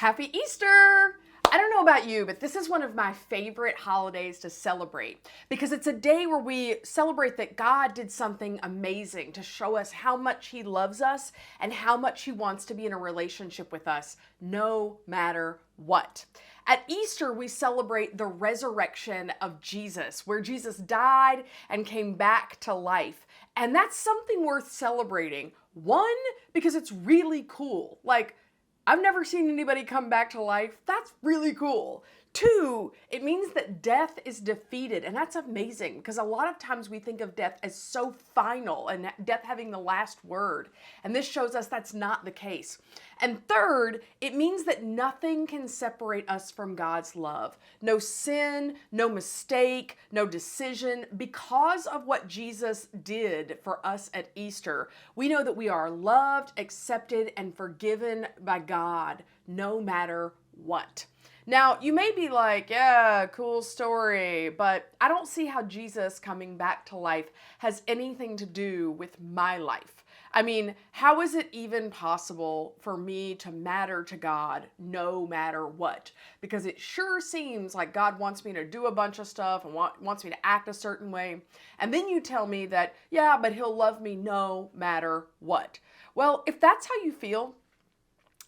Happy Easter! I don't know about you, but this is one of my favorite holidays to celebrate because it's a day where we celebrate that God did something amazing to show us how much He loves us and how much He wants to be in a relationship with us no matter what. At Easter, we celebrate the resurrection of Jesus, where Jesus died and came back to life. And that's something worth celebrating. One, because it's really cool. I've never seen anybody come back to life. That's really cool. Two, it means that death is defeated, and that's amazing because a lot of times we think of death as so final and death having the last word, and this shows us that's not the case. And third, it means that nothing can separate us from God's love. No sin, no mistake, no decision. Because of what Jesus did for us at Easter, we know that we are loved, accepted, and forgiven by God no matter what. Now, you may be like, yeah, cool story, but I don't see how Jesus coming back to life has anything to do with my life. I mean, how is it even possible for me to matter to God no matter what? Because it sure seems like God wants me to do a bunch of stuff and wants me to act a certain way. And then you tell me that, yeah, but He'll love me no matter what. Well, if that's how you feel,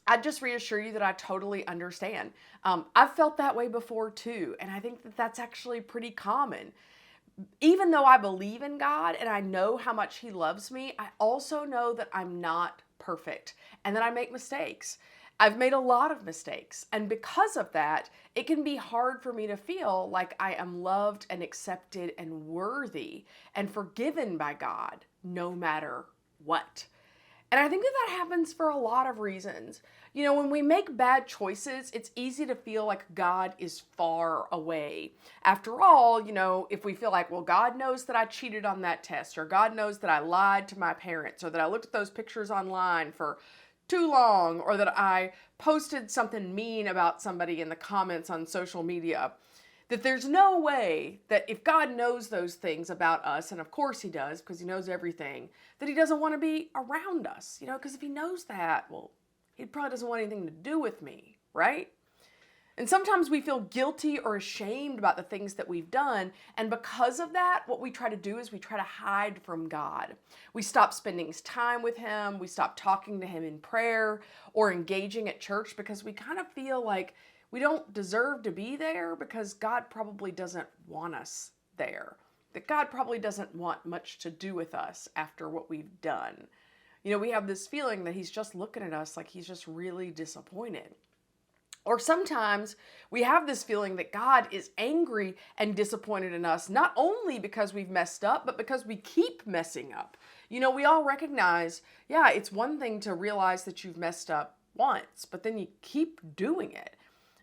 I'd just reassure you that I totally understand. I've felt that way before too, and I think that that's actually pretty common. Even though I believe in God and I know how much He loves me, I also know that I'm not perfect and that I make mistakes. I've made a lot of mistakes, and because of that, it can be hard for me to feel like I am loved and accepted and worthy and forgiven by God no matter what. And I think that happens for a lot of reasons. You know, when we make bad choices, it's easy to feel like God is far away. After all, you know, if we feel like, well, God knows that I cheated on that test, or God knows that I lied to my parents, or that I looked at those pictures online for too long, or that I posted something mean about somebody in the comments on social media, that there's no way that if God knows those things about us, and of course He does because He knows everything, that He doesn't want to be around us, you know, because if He knows that, well, He probably doesn't want anything to do with me, right? And sometimes we feel guilty or ashamed about the things that we've done, and because of that, what we try to do is we try to hide from God. We stop spending time with Him, we stop talking to Him in prayer or engaging at church because we kind of feel like we don't deserve to be there because God probably doesn't want us there. That God probably doesn't want much to do with us after what we've done. You know, we have this feeling that He's just looking at us like He's just really disappointed. Or sometimes we have this feeling that God is angry and disappointed in us, not only because we've messed up, but because we keep messing up. You know, we all recognize, yeah, it's one thing to realize that you've messed up once, but then you keep doing it.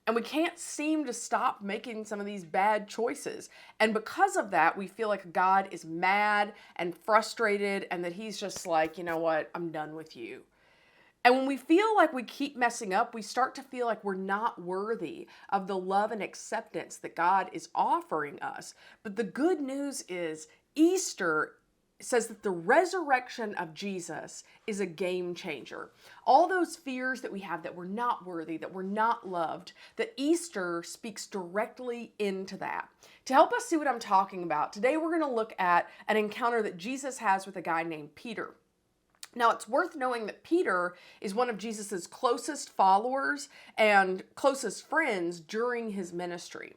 And we can't seem to stop making some of these bad choices. And because of that, we feel like God is mad and frustrated and that He's just like, you know what, I'm done with you. And when we feel like we keep messing up, we start to feel like we're not worthy of the love and acceptance that God is offering us. But the good news is Easter says that the resurrection of Jesus is a game changer. All those fears that we have that we're not worthy, that we're not loved, that Easter speaks directly into that. To help us see what I'm talking about, today we're going to look at an encounter that Jesus has with a guy named Peter. Now, it's worth knowing that Peter is one of Jesus's closest followers and closest friends during His ministry.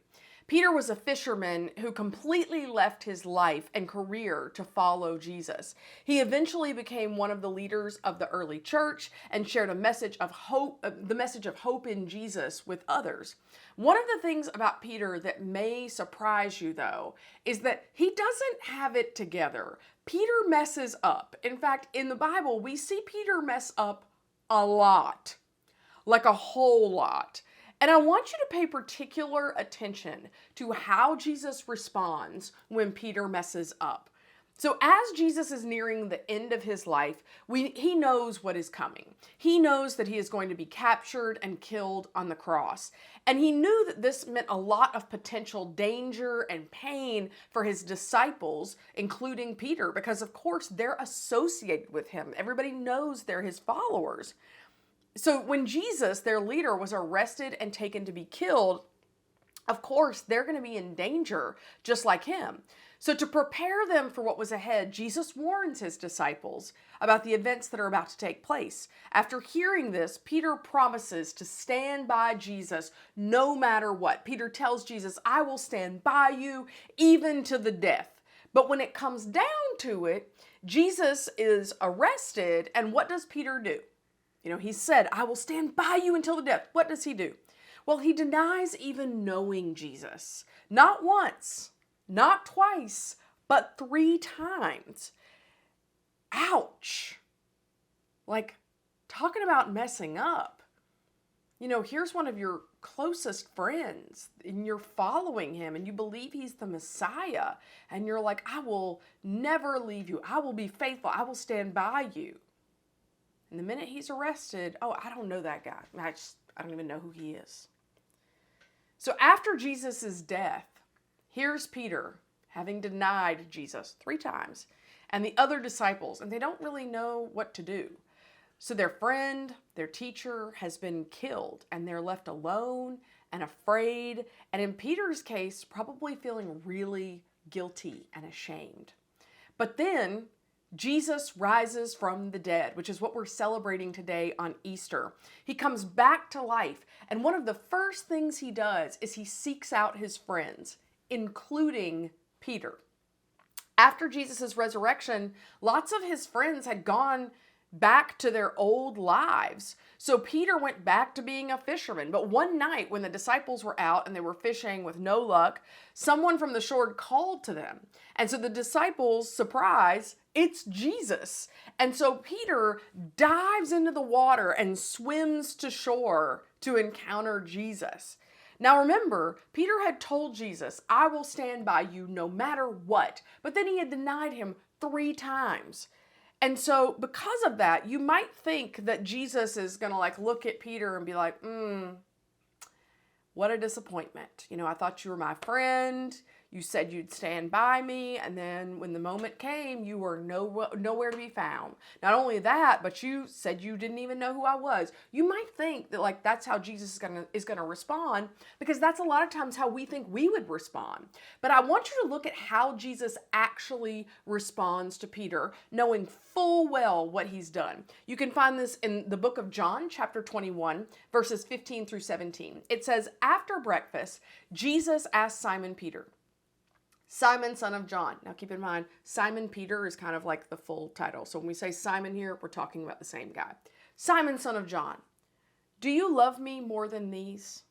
Peter was a fisherman who completely left his life and career to follow Jesus. He eventually became one of the leaders of the early church and shared a message of hope, the message of hope in Jesus with others. One of the things about Peter that may surprise you, though, is that he doesn't have it together. Peter messes up. In fact, in the Bible, we see Peter mess up a lot, like a whole lot. And I want you to pay particular attention to how Jesus responds when Peter messes up. So as Jesus is nearing the end of His life, He knows what is coming. He knows that He is going to be captured and killed on the cross. And He knew that this meant a lot of potential danger and pain for His disciples, including Peter, because of course they're associated with Him. Everybody knows they're His followers. So when Jesus, their leader, was arrested and taken to be killed, of course, they're going to be in danger just like him. So to prepare them for what was ahead, Jesus warns his disciples about the events that are about to take place. After hearing this, Peter promises to stand by Jesus no matter what. Peter tells Jesus, I will stand by you even to the death. But when it comes down to it, Jesus is arrested, and what does Peter do? He said, I will stand by you until the death. What does he do? Well, he denies even knowing Jesus. Not once, not twice, but 3 times. Ouch. Like, talking about messing up. Here's one of your closest friends, and you're following him, and you believe he's the Messiah, and you're like, I will never leave you. I will be faithful. I will stand by you. And the minute he's arrested, I don't know that guy. I don't even know who he is. So after Jesus' death, here's Peter having denied Jesus 3 times, and the other disciples, and they don't really know what to do. So their friend, their teacher, has been killed, and they're left alone and afraid, and in Peter's case, probably feeling really guilty and ashamed. But then Jesus rises from the dead, which is what we're celebrating today on Easter. He comes back to life, and one of the first things he does is he seeks out his friends, including Peter. After Jesus' resurrection, lots of his friends had gone back to their old lives. So Peter went back to being a fisherman. But one night when the disciples were out and they were fishing with no luck, someone from the shore called to them. And so the disciples, surprise, it's Jesus. And so Peter dives into the water and swims to shore to encounter Jesus. Now remember, Peter had told Jesus, I will stand by you no matter what. But then he had denied him 3 times. And so because of that, you might think that Jesus is going to look at Peter and be like, what a disappointment. I thought you were my friend. You said you'd stand by me. And then when the moment came, you were nowhere to be found. Not only that, but you said you didn't even know who I was. You might think that that's how Jesus is going to respond, because that's a lot of times how we think we would respond. But I want you to look at how Jesus actually responds to Peter, knowing full well what he's done. You can find this in the book of John, chapter 21, verses 15 through 17. It says, after breakfast, Jesus asked Simon Peter, Simon, son of John. Now keep in mind, Simon Peter is kind of like the full title. So when we say Simon here, we're talking about the same guy. Simon, son of John, do you love me more than these?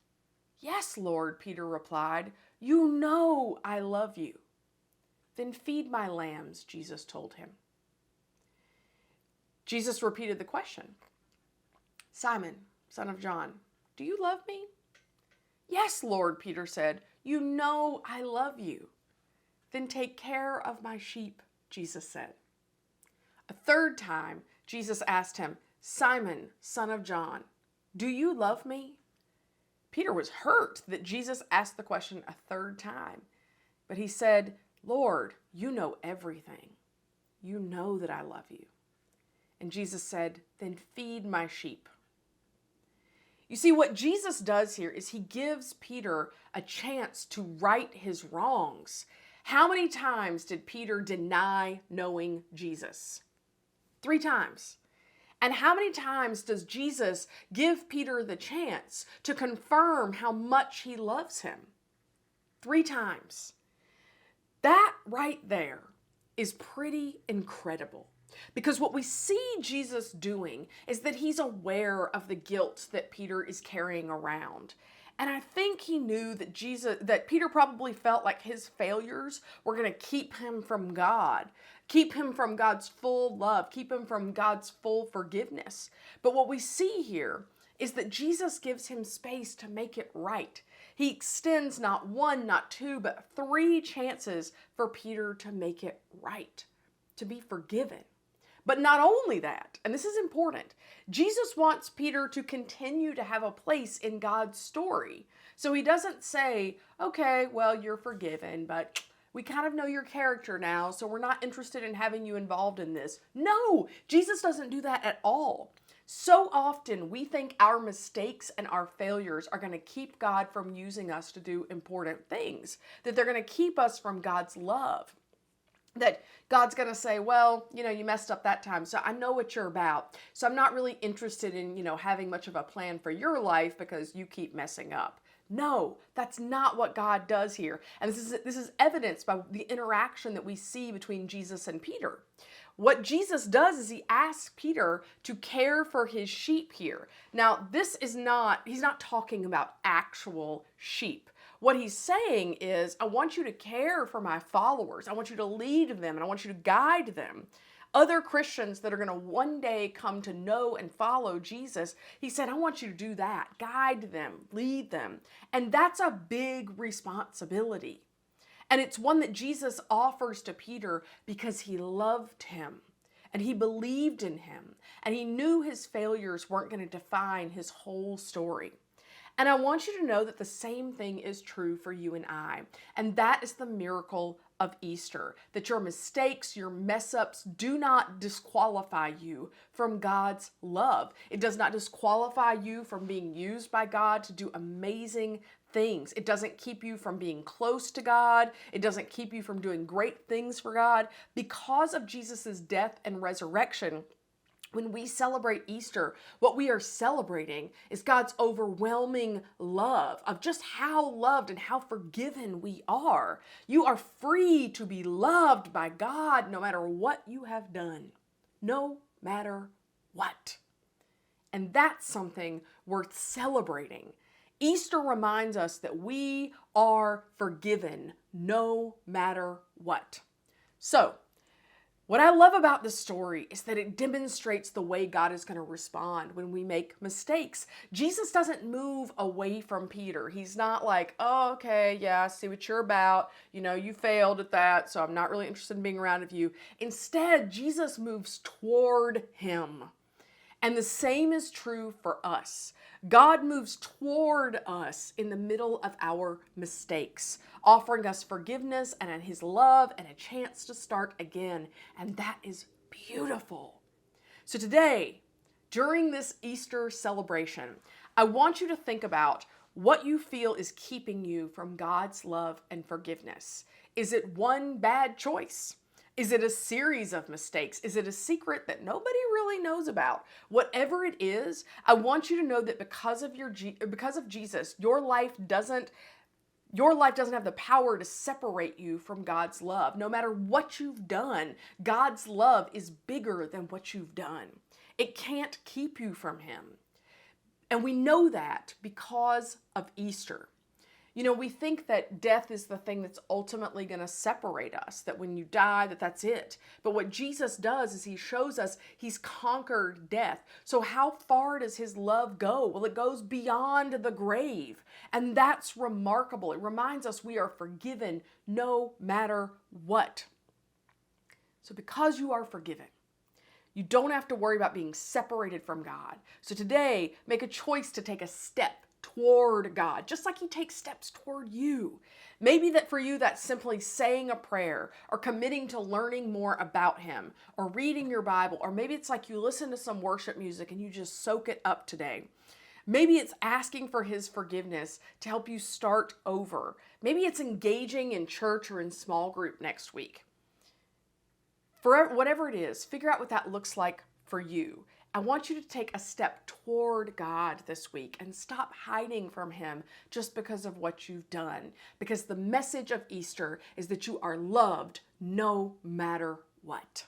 Yes, Lord, Peter replied. You know I love you. Then feed my lambs, Jesus told him. Jesus repeated the question. Simon, son of John, do you love me? Yes, Lord, Peter said. You know I love you. Then take care of my sheep, Jesus said. A 3rd time, Jesus asked him, Simon, son of John, do you love me? Peter was hurt that Jesus asked the question a 3rd time. But he said, Lord, you know everything. You know that I love you. And Jesus said, then feed my sheep. You see, what Jesus does here is he gives Peter a chance to right his wrongs. How many times did Peter deny knowing Jesus? 3 times. And how many times does Jesus give Peter the chance to confirm how much he loves him? 3 times. That right there is pretty incredible. Because what we see Jesus doing is that he's aware of the guilt that Peter is carrying around. And I think he knew that Peter probably felt like his failures were going to keep him from God, keep him from God's full love, keep him from God's full forgiveness. But what we see here is that Jesus gives him space to make it right. He extends not 1, not 2, but 3 chances for Peter to make it right, to be forgiven. But not only that, and this is important, Jesus wants Peter to continue to have a place in God's story. So he doesn't say, okay, well, you're forgiven, but we kind of know your character now, so we're not interested in having you involved in this. No, Jesus doesn't do that at all. So often we think our mistakes and our failures are going to keep God from using us to do important things, that they're going to keep us from God's love. That God's going to say, well, you messed up that time, so I know what you're about. So I'm not really interested in, having much of a plan for your life because you keep messing up. No, that's not what God does here. And this is evidenced by the interaction that we see between Jesus and Peter. What Jesus does is he asks Peter to care for his sheep here. Now, he's not talking about actual sheep. What he's saying is, I want you to care for my followers. I want you to lead them and I want you to guide them. Other Christians that are going to one day come to know and follow Jesus, he said, I want you to do that. Guide them, lead them. And that's a big responsibility. And it's one that Jesus offers to Peter because he loved him and he believed in him and he knew his failures weren't going to define his whole story. And I want you to know that the same thing is true for you and I. And that is the miracle of Easter, that your mistakes, your mess ups do not disqualify you from God's love. It does not disqualify you from being used by God to do amazing things. It doesn't keep you from being close to God. It doesn't keep you from doing great things for God. Because of Jesus' death and resurrection, when we celebrate Easter, what we are celebrating is God's overwhelming love of just how loved and how forgiven we are. You are free to be loved by God no matter what you have done. No matter what. And that's something worth celebrating. Easter reminds us that we are forgiven no matter what. So, what I love about this story is that it demonstrates the way God is going to respond when we make mistakes. Jesus doesn't move away from Peter. He's not like, oh, okay, yeah, I see what you're about. You failed at that, so I'm not really interested in being around with you. Instead, Jesus moves toward him. And the same is true for us. God moves toward us in the middle of our mistakes, offering us forgiveness and his love and a chance to start again. And that is beautiful. So today, during this Easter celebration, I want you to think about what you feel is keeping you from God's love and forgiveness. Is it one bad choice? Is it a series of mistakes? Is it a secret that nobody really knows about? Whatever it is, I want you to know that because of Jesus, your life doesn't have the power to separate you from God's love. No matter what you've done, God's love is bigger than what you've done. It can't keep you from him. And we know that because of Easter. We think that death is the thing that's ultimately going to separate us, that when you die, that's it. But what Jesus does is he shows us he's conquered death. So how far does his love go? Well, it goes beyond the grave. And that's remarkable. It reminds us we are forgiven no matter what. So because you are forgiven, you don't have to worry about being separated from God. So today, make a choice to take a step toward God, just like he takes steps toward you. Maybe that for you, that's simply saying a prayer or committing to learning more about him or reading your Bible, or maybe it's like you listen to some worship music and you just soak it up today. Maybe it's asking for his forgiveness to help you start over. Maybe it's engaging in church or in small group next week. For whatever it is, figure out what that looks like for you. I want you to take a step toward God this week and stop hiding from him just because of what you've done. Because the message of Easter is that you are loved no matter what.